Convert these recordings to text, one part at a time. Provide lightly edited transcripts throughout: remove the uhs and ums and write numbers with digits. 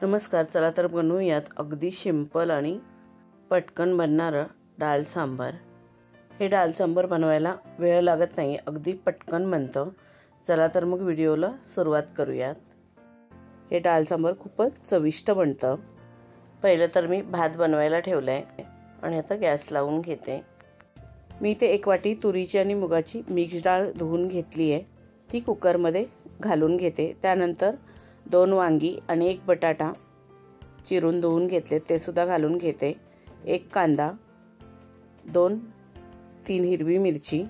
नमस्कार, चला तर बनवूयात अगदी सिंपल आणि पटकन बनणारं डाळ सांबार। हे डाळ सांबार बनवायला वेळ लागत नाही, अगदी पटकन बनतं। चला तर मग व्हिडिओला सुरुवात करूयात। हे डाळ सांबार खूपच चविष्ट बनतं। पहिलं तर मी भात बनवायला ठेवलाय आणि आता गॅस लावून घेते। मी इथे 1 वाटी तुरीची आणि मुगाची मिक्स डाळ धुवून घेतली आहे, ती कुकरमध्ये घालून घेते। त्यानंतर 2 वांगी आणि 1 बटाटा चिरून धुवून घेतले, ते सुद्धा घालून घेते। 1 कांदा, 2-3 हिरवी मिरची,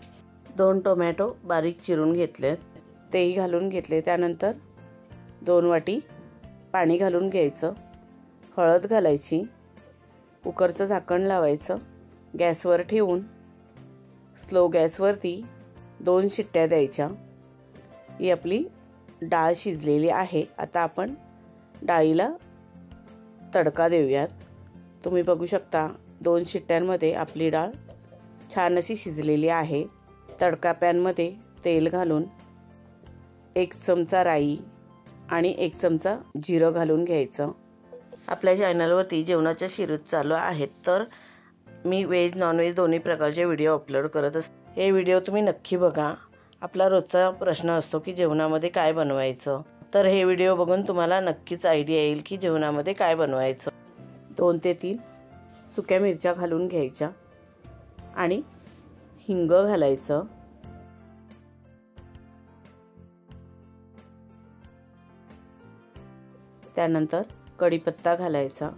2 टोमॅटो बारीक चिरून घेतले, तेही घालून घेतले। त्यानंतर 2 वाटी पाणी घालून घ्यायचं, हळद घालायची, कुकरचं झाकण लावायचं, गॅसवर ठेवून स्लो गॅसवरती 2 शिट्ट्या द्यायच्या। ही आपली डाळ शिजलेली आहे। आता आपण डाळीला तडका देऊयात। तुम्ही बघू शकता 2 शिट्ट्यांमध्ये आपली डाळ छान अशी शिजलेली आहे। तडका पॅनमध्ये तेल घालून 1 चमचा राई आणि 1 चमचा जिरं घालून घ्यायचं। आपल्या चॅनलवरती जेवणाच्या सिरीज चालू आहेत, तर मी व्हेज नॉनव्हेज दोन्ही प्रकारचे व्हिडिओ अपलोड करत असते। हे व्हिडिओ तुम्ही नक्की बघा। आपला रोजचा प्रश्न असतो की जेवणामध्ये काय बनवायचं, तर हे व्हिडिओ बघून तुम्हाला नक्कीच आयडिया येईल की जेवणामध्ये काय बनवायचं। 2 ते 3 सुक्या मिरच्या घालून घ्यायच्या आणि हिंग घालायचं। त्यानंतर कढीपत्ता घालायचा।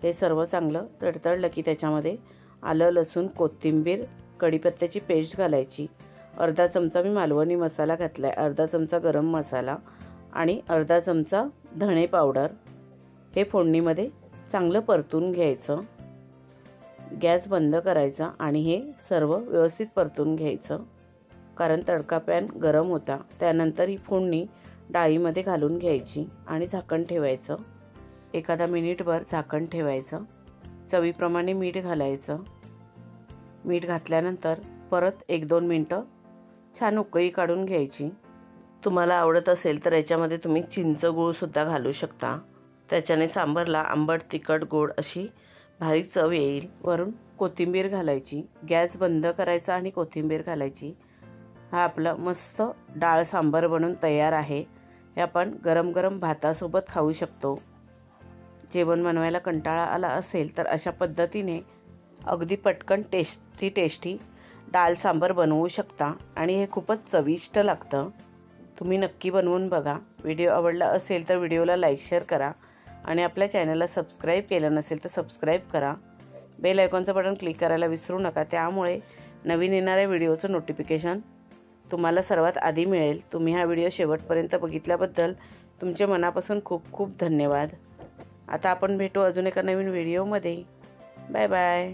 हे सर्व चांगलं तडतडलं की त्याच्यामध्ये आलं, लसूण, कोथिंबीर, कढीपत्त्याची पेस्ट घालायची। अर्धा चमचा मी मालवणी मसाला घातलाय, अर्धा चमचा गरम मसाला आणि अर्धा चमचा धणे पावडर। हे फोडणीमध्ये चांगलं परतून घ्यायचं। गॅस बंद करायचा आणि हे सर्व व्यवस्थित परतून घ्यायचं, कारण तडका पॅन गरम होता। त्यानंतर ही फोडणी डाळीमध्ये घालून घ्यायची आणि झाकण ठेवायचं। एखादा मिनिटभर झाकण ठेवायचं। चवीप्रमाणे मीठ घालायचं। मीठ घातल्यानंतर परत 1-2 मिनिटं छान उकळी काढून घ्यायची। तुम्हाला आवडत असेल तर याच्यामध्ये तुम्ही चिंच गूळ सुद्धा घालू शकता। त्याच्याने सांबारला आंबट, तिखट, गोड अशी भारी चव येईल। वरून कोथिंबीर घालायची। गॅस बंद करायचा आणि कोथिंबीर घालायची। हा आपला मस्त डाळ सांबार बनून तयार आहे। हे आपण गरम गरम भातासोबत खाऊ शकतो। जेवण बनवायला कंटाळा आला असेल तर अशा पद्धतीने अगदी पटकन टेस्टी डाळ सांबार बनवू शकता आणि हे खूपच चविष्ट लागतं। तुम्ही नक्की बनवून बघा। व्हिडिओ आवडला असेल तर व्हिडिओला लाईक, शेअर करा आणि आपल्या चॅनलला सबस्क्राईब केलं नसेल तर सबस्क्राईब करा। बेल आयकॉनचं बटन क्लिक करायला विसरू नका, त्यामुळे नवीन येणाऱ्या व्हिडिओचं नोटिफिकेशन तुम्हाला सर्वात आधी मिळेल। तुम्ही हा व्हिडिओ शेवटपर्यंत बघितल्याबद्दल तुमचे मनापासून खूप खूप धन्यवाद। आता आपण भेटू अजून एका नवीन व्हिडिओमध्ये। Bye bye.